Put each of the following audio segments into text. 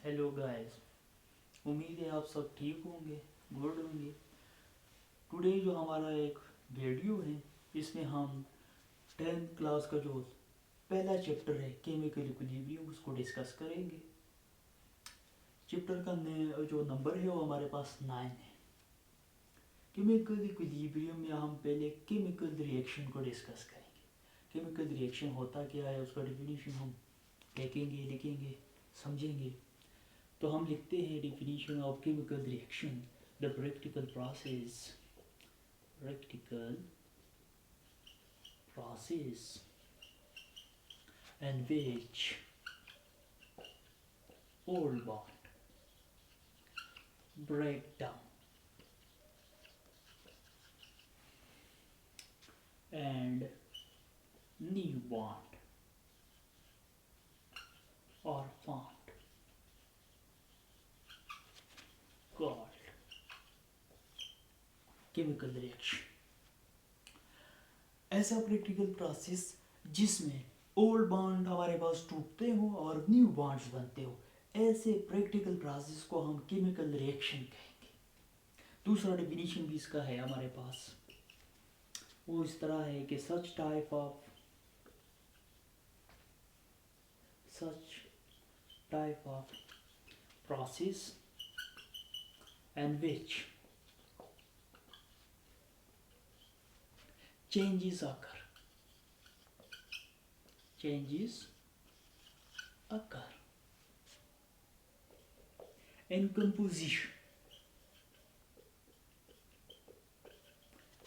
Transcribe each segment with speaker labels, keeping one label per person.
Speaker 1: Hello guys, उम्मीद है आप सब ठीक होंगे, गुड होंगे। टुडे जो हमारा एक वीडियो है, इसमें हम 10th क्लास का जो पहला चैप्टर है केमिकल इक्विलिब्रियम उसको डिस्कस करेंगे। चैप्टर का जो नंबर है वो हमारे पास 9 है। केमिकल इक्विलिब्रियम में हम पहले केमिकल रिएक्शन को डिस्कस करेंगे। केमिकल रिएक्शन होता क्या है, उसका डेफिनेशन हम देखेंगे, लिखेंगे, समझेंगे। तो हम लिखते हैं definition of chemical reaction, the practical process in which old bond break down and new bond are formed, called chemical reaction। ऐसा प्रैक्टिकल प्रोसेस जिसमें ओल्ड बॉन्ड हमारे पास टूटते हो और न्यू बॉन्ड्स बनते हो, ऐसे प्रैक्टिकल प्रोसेस को हम केमिकल रिएक्शन कहेंगे। दूसरा डेफिनेशन भी इसका है हमारे पास, वो इस तरह है कि such type of process in which changes occur in composition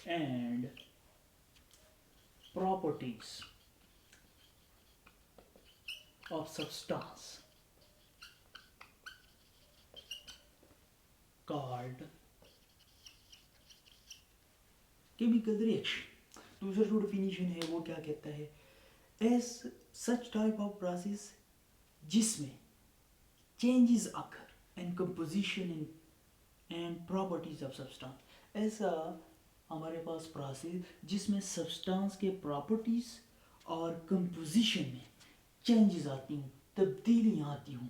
Speaker 1: and properties of substance called chemical reaction। दूसरा जो डिफिनीशन है वो क्या कहता है, as such type of process जिसमें changes occur in composition and properties of substance. ऐसा हमारे पास प्रोसेस जिसमें सब्सटेंस के प्रॉपर्टीज और कंपोजिशन में चेंजेस आती हूँ, तब्दीलियाँ आती हूँ,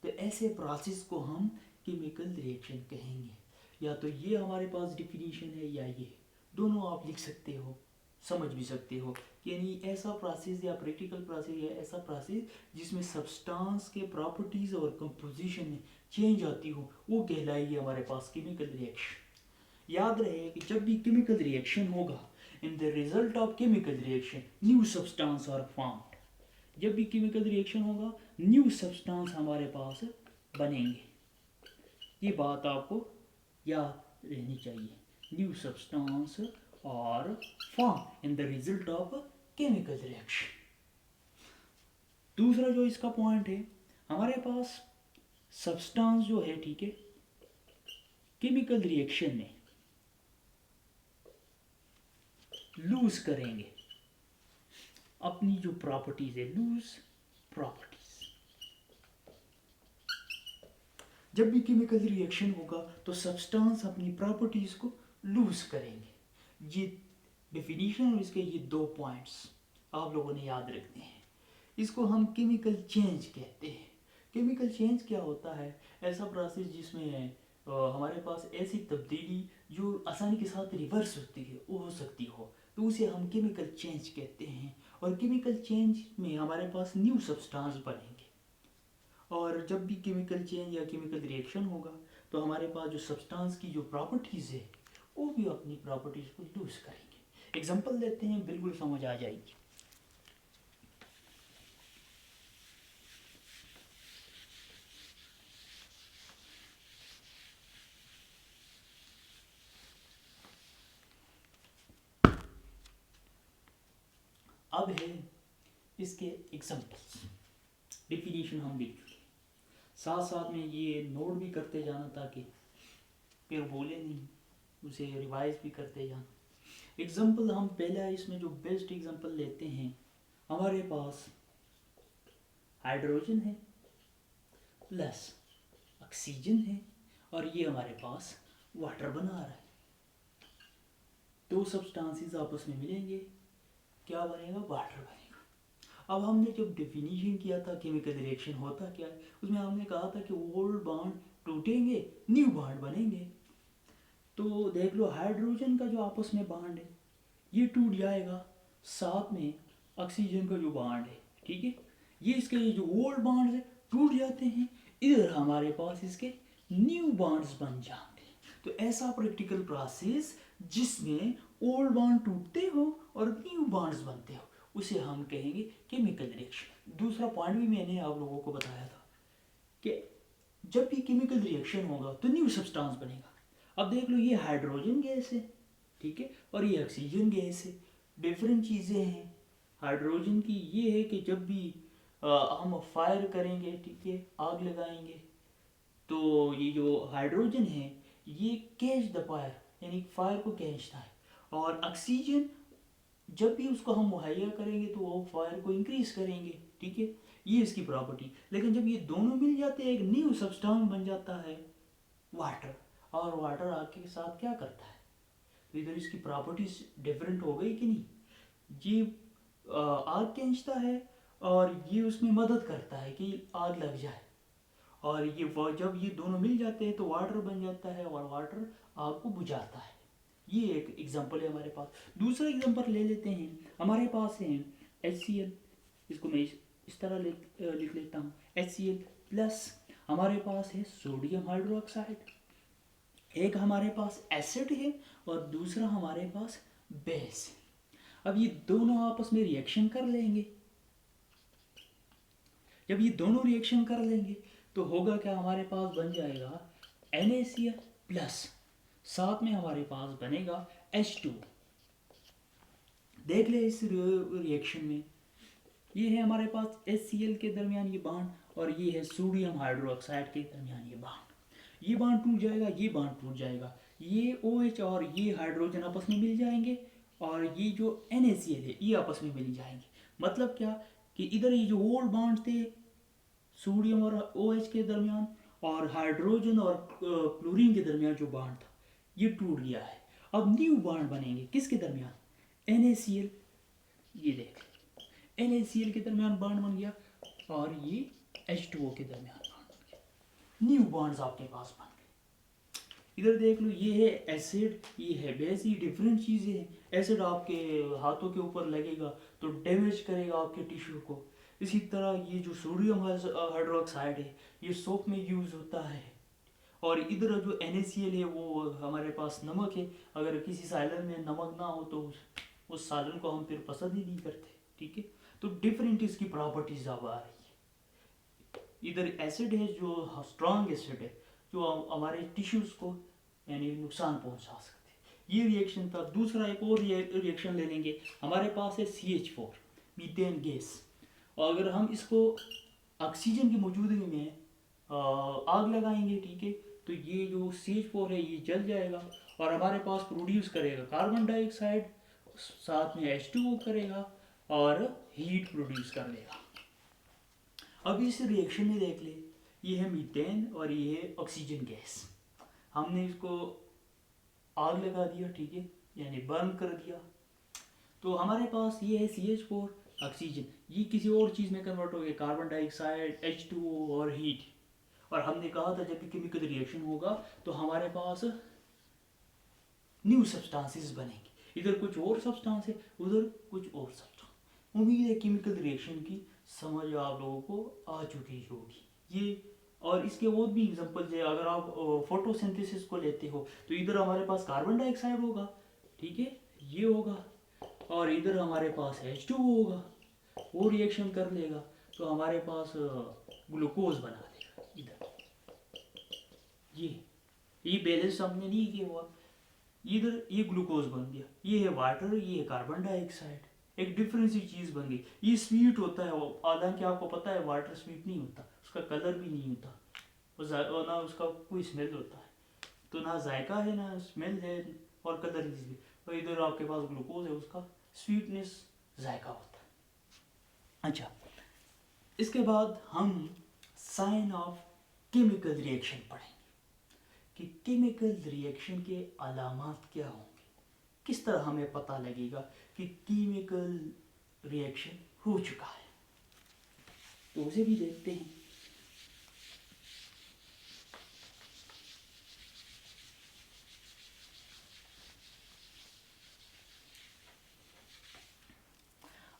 Speaker 1: तो ऐसे प्रोसेस को हम केमिकल रिएक्शन कहेंगे। या तो ये हमारे पास डिफिनीशन है या ये, दोनों आप लिख सकते हो, समझ भी सकते हो। यानी ऐसा प्रोसेस या प्रैक्टिकल प्रोसेस या ऐसा प्रोसेस जिसमें सब्सटेंस के प्रॉपर्टीज और कंपोजिशन में चेंज आती हो, वो कहलाएगी हमारे पास केमिकल रिएक्शन। याद रहे कि जब भी केमिकल रिएक्शन होगा, in the result of chemical reaction new substance are formed. जब भी केमिकल रिएक्शन होगा, न्यू सब्सटेंस हमारे पास बनेंगे। ये बात आपको याद रहनी चाहिए। न्यू सब्सटेंस और form in the result of chemical reaction. दूसरा जो इसका पॉइंट है, हमारे पास सब्सटेंस जो है, ठीक है, केमिकल रिएक्शन में लूज करेंगे अपनी जो प्रॉपर्टीज है, लूज प्रॉपर्टीज। जब भी केमिकल रिएक्शन होगा तो सब्सटेंस अपनी प्रॉपर्टीज को लूज करेंगे। ये डेफिनेशन और इसके ये 2 पॉइंट्स आप लोगों ने याद रखने हैं। इसको हम केमिकल चेंज कहते हैं। केमिकल चेंज क्या होता है, ऐसा प्रोसेस जिसमें हमारे पास ऐसी तब्दीली जो आसानी के साथ रिवर्स होती है, वो हो सकती हो, तो उसे हम केमिकल चेंज कहते हैं। और केमिकल चेंज में हमारे पास न्यू सब्सटेंस बनेंगे। और जब भी केमिकल चेंज या केमिकल रिएक्शन होगा तो हमारे पास जो सब्सटेंस की जो प्रॉपर्टीज़ है, वो भी अपनी प्रॉपर्टीज़ को लूज करेंगे। एग्जांपल देते हैं, बिल्कुल समझ आ जाएगी। अब है इसके एग्जांपल्स। डेफिनेशन हम लिख चुके, साथ साथ में ये नोट भी करते जाना ताकि फिर बोले नहीं, उसे रिवाइज भी करते जाना। एग्जांपल हम पहला इसमें जो बेस्ट एग्जांपल लेते हैं, हमारे पास हाइड्रोजन है प्लस ऑक्सीजन है और ये हमारे पास वाटर बना रहा है। 2 सब्सटेंसेस आपस में मिलेंगे, क्या बनेगा, वाटर बनेगा। अब हमने जब डेफिनेशन किया था केमिकल रिएक्शन होता क्या है, उसमें हमने कहा था कि ओल्ड बॉन्ड टूटेंगे, न्यू बॉन्ड बनेंगे। तो देख लो हाइड्रोजन का जो आपस में बॉन्ड है ये टूट जाएगा, साथ में ऑक्सीजन का जो बॉन्ड है, ठीक है, ये इसके जो ओल्ड बॉन्ड्स है टूट जाते हैं, इधर हमारे पास इसके न्यू बॉन्ड्स बन जाते हैं। तो ऐसा प्रैक्टिकल प्रोसेस जिसमें ओल्ड बॉन्ड टूटते हो और न्यू बॉन्ड्स बनते हो उसे हम कहेंगे केमिकल रिएक्शन। दूसरा पॉइंट भी मैंने आप लोगों को बताया था कि जब भी केमिकल रिएक्शन होगा तो न्यू सब्सटेंस बनेगा। अब देख लो ये हाइड्रोजन गैस है, ठीक है, और ये ऑक्सीजन गैस है, डिफरेंट चीज़ें हैं। हाइड्रोजन की ये है कि जब भी हम फायर करेंगे, ठीक है, आग लगाएंगे, तो ये जो हाइड्रोजन है ये कैच द फायर, यानी फायर को खींचता है। और ऑक्सीजन जब भी उसको हम मुहैया करेंगे तो वो फायर को इंक्रीज करेंगे, ठीक है, ये इसकी प्रॉपर्टी। लेकिन जब ये दोनों मिल जाते हैं एक न्यू सब्सटेंस बन जाता है वाटर, और वाटर आग के साथ क्या करता है, तो इधर इसकी प्रॉपर्टीज डिफरेंट हो गई कि नहीं। ये आग खींचता है और ये उसमें मदद करता है कि आग लग जाए, और ये जब ये दोनों मिल जाते हैं तो वाटर बन जाता है और वाटर आग को बुझाता है। ये एक एग्जांपल है हमारे पास। दूसरा एग्जांपल ले लेते हैं, हमारे पास है HCl, इसको मैं इस तरह लिख लेता हूँ HCl प्लस, हमारे पास है सोडियम हाइड्रोक्साइड, एक हमारे पास एसिड है और दूसरा हमारे पास बेस है। अब ये दोनों आपस में रिएक्शन कर लेंगे, जब ये दोनों रिएक्शन कर लेंगे तो होगा क्या, हमारे पास बन जाएगा NaCl प्लस, साथ में हमारे पास बनेगा H2। देख ले इस रिएक्शन में ये है हमारे पास HCl के दरमियान ये बॉन्ड और ये है सोडियम हाइड्रोक्साइड के दरमियान ये बॉन्ड। ये बॉन्ड टूट जाएगा, ये बॉन्ड टूट जाएगा, ये OH और ये हाइड्रोजन आपस में मिल जाएंगे और ये जो NaCl है ये आपस में मिल जाएंगे। मतलब क्या कि इधर ये जो ओल्ड बॉन्ड थे सोडियम और OH के दरमियान और हाइड्रोजन और क्लोरीन के दरमियान जो बॉन्ड था ये टूट गया है। अब न्यू बॉन्ड बनेंगे किसके दरमियान, NaCl, ये देख NaCl के दरमियान बॉन्ड बन गया और ये H2O के दरमियान बॉन्ड बन गया, न्यू बॉन्ड्स आपके पास बन गए। इधर देख लो ये है एसिड, ये है बेस, ये डिफरेंट चीज़ें हैं। एसिड आपके हाथों के ऊपर लगेगा तो डैमेज करेगा आपके टिश्यू को। इसी तरह ये जो सोडियम हाइड्रोक्साइड है ये सोप में यूज़ होता है, और इधर जो NaCl है वो हमारे पास नमक है। अगर किसी सालन में नमक ना हो तो उस सालन को हम फिर पसंद ही नहीं करते, ठीक है। तो डिफरेंट इसकी प्रॉपर्टीज अब आ रही है। इधर एसिड है जो स्ट्रॉन्ग एसिड है जो हमारे टिश्यूज को यानी नुकसान पहुंचा सकते हैं। ये रिएक्शन था। दूसरा एक और रिएक्शन ले लेंगे, हमारे पास है CH4 मीथेन गैस, और अगर हम इसको ऑक्सीजन की मौजूदगी में आग लगाएंगे, ठीक है, तो ये जो CH4 है ये जल जाएगा और हमारे पास प्रोड्यूस करेगा कार्बन डाइऑक्साइड, साथ में H2O करेगा और हीट प्रोड्यूस कर देगा। अब इस रिएक्शन में देख ले, ये है मीथेन और ये है ऑक्सीजन गैस। हमने इसको आग लगा दिया, ठीक है, यानी बर्न कर दिया, तो हमारे पास ये है CH4 ऑक्सीजन, ये किसी और चीज़ में कन्वर्ट हो गया, कार्बन डाइऑक्साइड, H2O और हीट। और हमने कहा था जब भी केमिकल रिएक्शन होगा तो हमारे पास न्यू सब्सटेंसेस बनेंगे, इधर कुछ और सब्सटेंस है उधर कुछ और सब्सटेंस। उम्मीद है केमिकल रिएक्शन की समझ आप लोगों को आ चुकी होगी ये। और इसके और भी एग्जांपल्स है, अगर आप फोटोसिंथेसिस को लेते हो तो इधर हमारे पास कार्बन डाइऑक्साइड होगा, ठीक है, ये होगा, और इधर हमारे पास H2O होगा, वो रिएक्शन कर लेगा तो हमारे पास ग्लूकोज बना देगा। इधर ये बैलेंस हमने नहीं किया हुआ, इधर ये ग्लूकोज बन गया, ये है वाटर, ये है कार्बन डाइऑक्साइड, एक डिफरेंट सी चीज़ बन गई। ये स्वीट होता है, हालांकि आपको पता है वाटर स्वीट नहीं होता, उसका कलर भी नहीं होता और ना उसका कोई स्मेल होता है, तो ना जायका है ना स्मेल है और कलर भी। और इधर आपके पास ग्लूकोज है, उसका स्वीटनेस जायका होता है। अच्छा, इसके बाद हम साइन ऑफ केमिकल रिएक्शन पढ़ेंगे कि केमिकल रिएक्शन के अलामात क्या होंगे, किस तरह हमें पता लगेगा कि केमिकल रिएक्शन हो चुका है। तो उसे भी देखते हैं।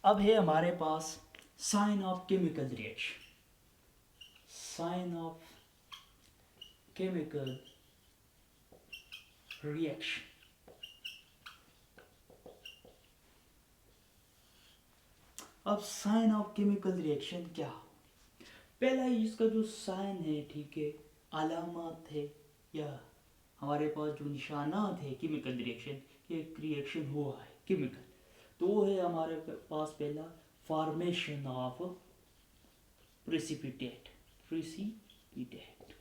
Speaker 1: अब है हमारे पास sign of chemical reaction. Sign of chemical reaction. अब साइन ऑफ केमिकल रिएक्शन क्या? पहला इसका जो साइन है, ठीक है, अलामत है या हमारे पास जो निशानात है केमिकल रिएक्शन, एक रिएक्शन हुआ है केमिकल, तो वो है हमारे पास पहला फॉर्मेशन ऑफ प्रेसिपिटेट। प्रेसिपिटेट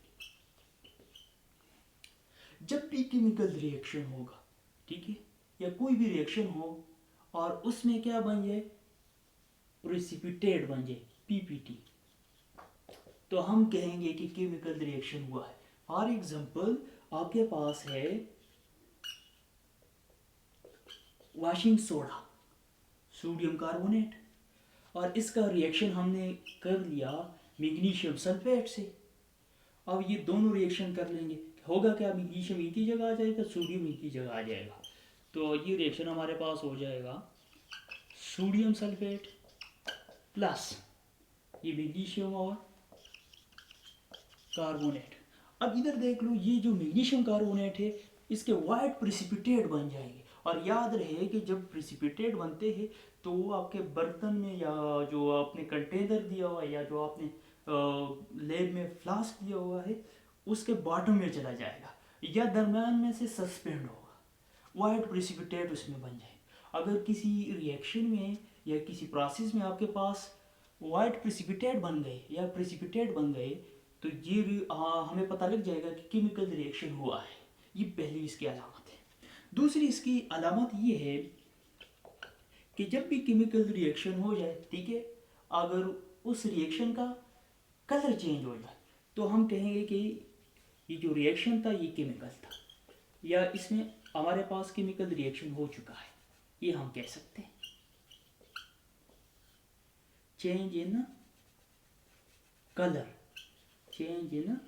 Speaker 1: जब भी केमिकल रिएक्शन होगा, ठीक है, या कोई भी रिएक्शन हो और उसमें क्या बन जाए, प्रेसिपिटेट बन जाए, पीपीटी, तो हम कहेंगे कि केमिकल रिएक्शन हुआ है। फॉर एग्जांपल आपके पास है वॉशिंग सोडा, सोडियम कार्बोनेट, और इसका रिएक्शन हमने कर लिया मैग्नीशियम सल्फेट से। अब ये दोनों रिएक्शन कर लेंगे, होगा क्या, मैग्नीशियम इनकी जगह आ जाएगा, सोडियम इनकी जगह आ जाएगा, तो ये रिएक्शन हमारे पास हो जाएगा सोडियम सल्फेट प्लस ये मैग्नीशियम और कार्बोनेट। अब इधर देख लो, ये जो मैग्नीशियम कार्बोनेट है इसके वाइट प्रेसिपिटेट बन जाएंगे। और याद रहे कि जब प्रेसिपिटेट बनते हैं तो वो आपके बर्तन में या जो आपने कंटेनर दिया हुआ है या जो आपने लैब में फ्लास्क दिया हुआ है उसके बॉटम में चला जाएगा या दरम्यान में से सस्पेंड होगा, वाइट प्रेसिपिटेट उसमें बन जाए। अगर किसी रिएक्शन में या किसी प्रोसेस में आपके पास वाइट प्रेसिपिटेट बन गए या प्रेसिपिटेट बन गए तो ये हमें पता लग जाएगा कि केमिकल रिएक्शन हुआ है। ये पहली इसकी अलामत है। दूसरी इसकी अलामत ये है कि जब भी केमिकल रिएक्शन हो जाए, ठीक है, अगर उस रिएक्शन का कलर चेंज हो जाए तो हम कहेंगे कि ये जो रिएक्शन था ये केमिकल था या इसमें हमारे पास केमिकल रिएक्शन हो चुका है, ये हम कह सकते हैं। Change in colour, change in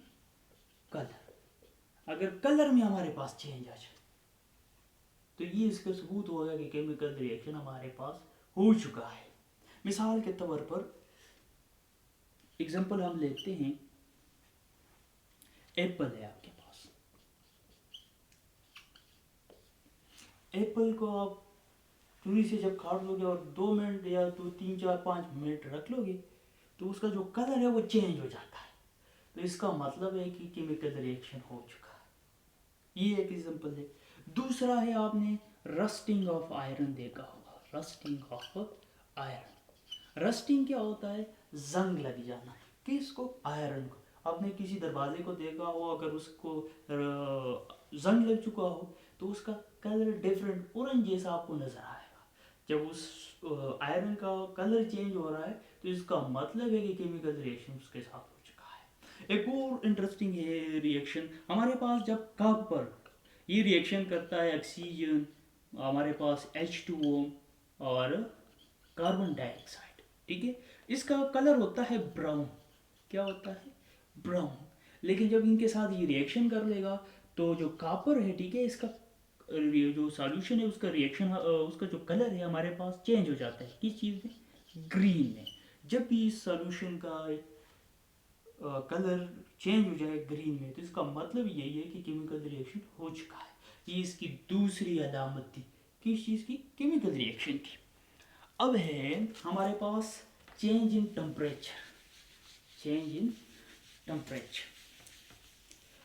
Speaker 1: colour, अगर कलर में हमारे पास चेंज आ जाए तो ये इसका सबूत होगा कि केमिकल रिएक्शन हमारे पास हो चुका है। मिसाल के तौर पर एग्जांपल हम लेते हैं, एप्पल है आपके पास, एप्पल को आप चूरी से जब काट लोगे और 2 मिनट या तो 3 4 5 मिनट रख लोगे तो उसका जो कलर है वो चेंज हो जाता है, तो इसका मतलब है कि केमिकल रिएक्शन हो चुका है। ये एक एग्जांपल है। दूसरा है, आपने रस्टिंग ऑफ आयरन देखा होगा, रस्टिंग ऑफ आयरन। रस्टिंग क्या होता है, जंग लग जाना, किसको, आयरन को। आपने किसी दरवाजे को देखा हो, अगर उसको जंग लग चुका हो तो उसका कलर डिफरेंट ऑरेंज जैसा आपको नजर आएगा। जब उस आयरन का कलर चेंज हो रहा है तो इसका मतलब है कि केमिकल रिएक्शन उसके साथ हो चुका है। एक और इंटरेस्टिंग है रिएक्शन हमारे पास, जब कॉपर ये रिएक्शन करता है ऑक्सीजन, हमारे पास H2O और कार्बन डाइऑक्साइड, ठीक है, इसका कलर होता है ब्राउन। क्या होता है, ब्राउन। लेकिन जब इनके साथ ये रिएक्शन कर लेगा तो जो कॉपर है, ठीक है, इसका जो सॉल्यूशन है उसका रिएक्शन उसका जो कलर है हमारे पास चेंज हो जाता है, किस चीज़ में, ग्रीन में। जब भी इस सॉल्यूशन का कलर चेंज हो जाए ग्रीन में तो इसका मतलब यही है कि केमिकल रिएक्शन हो चुका है। ये इसकी दूसरी अलामत थी, किस चीज़ की, केमिकल रिएक्शन की। अब है हमारे पास change in temperature, change in temperature.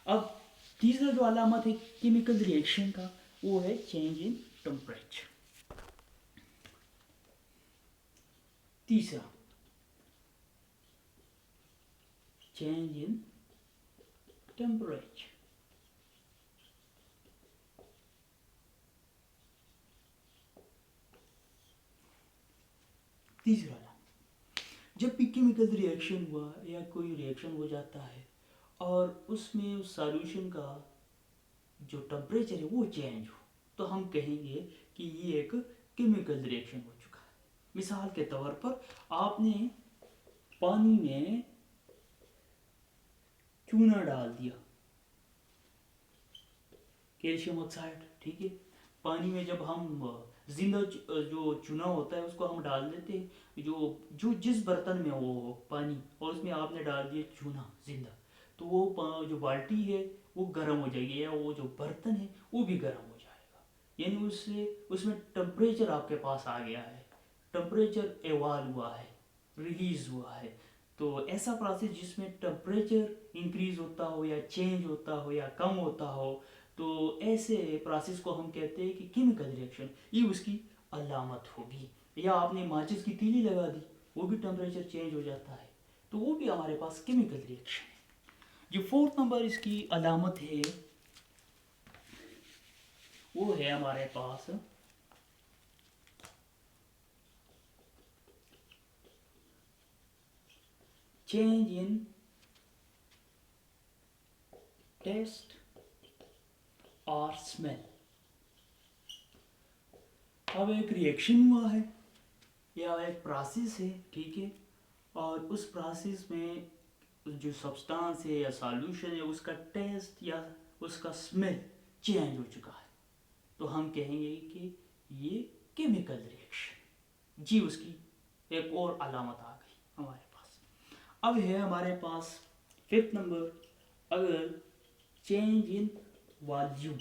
Speaker 1: अब तीसरा जो अलामत है केमिकल रिएक्शन का वो है चेंज इन टेम्परेचर। तीसरा, चेंज इन टेम्परेचर। तीसरा, जब भी केमिकल रिएक्शन हुआ या कोई रिएक्शन हो जाता है और उसमें उस सॉल्यूशन का जो टेम्परेचर है वो चेंज हो तो हम कहेंगे कि ये एक केमिकल रिएक्शन हो चुका है। मिसाल के तौर पर आपने पानी में चूना डाल दिया, कैल्शियम ऑक्साइड, ठीक है। पानी में जब हम जिंदा जो चूना होता है उसको हम डाल देते हैं, जो जो जिस बर्तन में हो पानी, और उसमें आपने डाल दिया चूना जिंदा, तो वो जो बाल्टी है वो गर्म हो जाएगी, या वो जो बर्तन है वो भी गर्म हो जाएगा। यानी उससे उसमें टेम्परेचर आपके पास आ गया है, टेम्परेचर एवॉल्व हुआ है, रिलीज हुआ है। तो ऐसा प्रोसेस जिसमें टेम्परेचर इंक्रीज होता हो या चेंज होता हो या कम होता हो, तो ऐसे प्रोसेस को हम कहते हैं कि केमिकल रिएक्शन, ये उसकी अलामत होगी। या आपने माचिस की तीली लगा दी, वो भी टेम्परेचर चेंज हो जाता है, तो वो भी हमारे पास केमिकल रिएक्शन है। जो फोर्थ नंबर इसकी अलामत है वो है हमारे पास चेंज इन टेस्ट और स्मेल। अब एक रिएक्शन हुआ है या एक प्रोसेस है, ठीक है, और उस प्रोसेस में जो सब्सटेंस है या सॉल्यूशन है उसका टेस्ट या उसका स्मेल चेंज हो चुका है, तो हम कहेंगे कि ये केमिकल रिएक्शन, जी उसकी एक और अलामत आ गई हमारे पास। अब है हमारे पास फिफ्थ नंबर, अगर चेंज इन वॉल्यूम,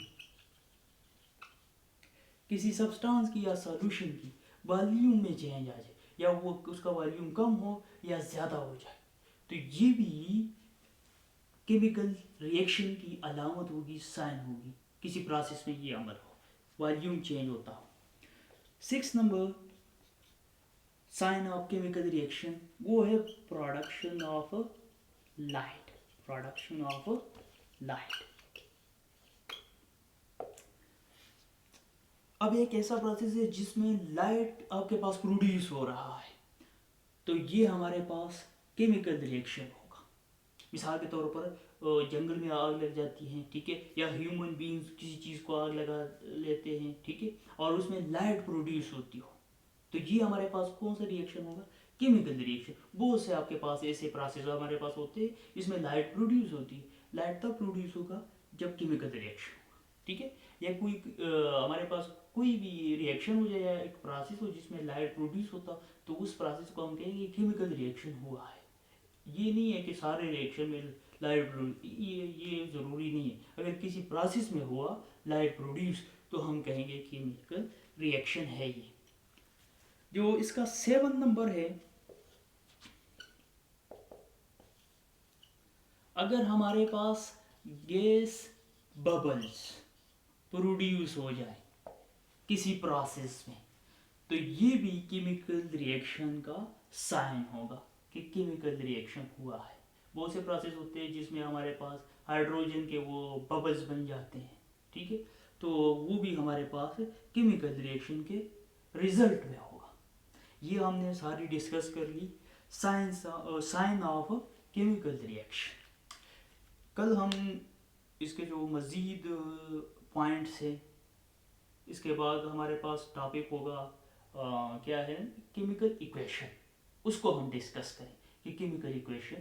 Speaker 1: किसी सब्सटेंस की या सॉल्यूशन की वॉल्यूम में चेंज आ जाए, या वो उसका वॉल्यूम कम हो या ज़्यादा हो जाए, तो ये भी केमिकल रिएक्शन की अलामत होगी, साइन होगी, किसी प्रोसेस में ये अमल हो, वॉल्यूम चेंज होता हो। Six number sign of chemical reaction वो है production of light, production of light. अब एक ऐसा प्रोसेस है जिसमें लाइट आपके पास प्रोड्यूस हो रहा है, तो ये हमारे पास केमिकल रिएक्शन होगा। मिसाल के तौर पर जंगल में आग लग जाती है, ठीक है, या ह्यूमन बींग्स किसी चीज़ को आग लगा लेते हैं, ठीक है, और उसमें लाइट प्रोड्यूस होती हो, तो ये हमारे पास कौन सा रिएक्शन होगा, केमिकल रिएक्शन। बहुत से आपके पास ऐसे प्रोसेस हमारे पास होते हैं इसमें लाइट प्रोड्यूस होती है, लाइट तब प्रोड्यूस होगा जब केमिकल रिएक्शन होगा, ठीक है। या कोई हमारे पास कोई भी रिएक्शन हो जाए या एक प्रोसेस हो जिसमें लाइट प्रोड्यूस होता, तो उस प्रोसेस को हम कहेंगे केमिकल रिएक्शन हुआ है। ये नहीं है कि सारे रिएक्शन में लाइट ये ज़रूरी नहीं है, अगर किसी प्रोसेस में हुआ लाइट प्रोड्यूस तो हम कहेंगे केमिकल रिएक्शन है ये। जो इसका 7 नंबर है, अगर हमारे पास गैस बबल्स प्रोड्यूस हो जाए किसी प्रोसेस में, तो ये भी केमिकल रिएक्शन का साइन होगा कि केमिकल रिएक्शन हुआ है। बहुत से प्रोसेस होते हैं जिसमें हमारे पास हाइड्रोजन के वो बबल्स बन जाते हैं, ठीक है, तो वो भी हमारे पास केमिकल रिएक्शन के रिजल्ट में होगा। ये हमने सारी डिस्कस कर ली साइन ऑफ केमिकल रिएक्शन। कल हम इसके जो मज़ीद पॉइंट्स हैं, इसके बाद हमारे पास टॉपिक होगा क्या है, केमिकल इक्वेशन, उसको हम डिस्कस करें कि केमिकल इक्वेशन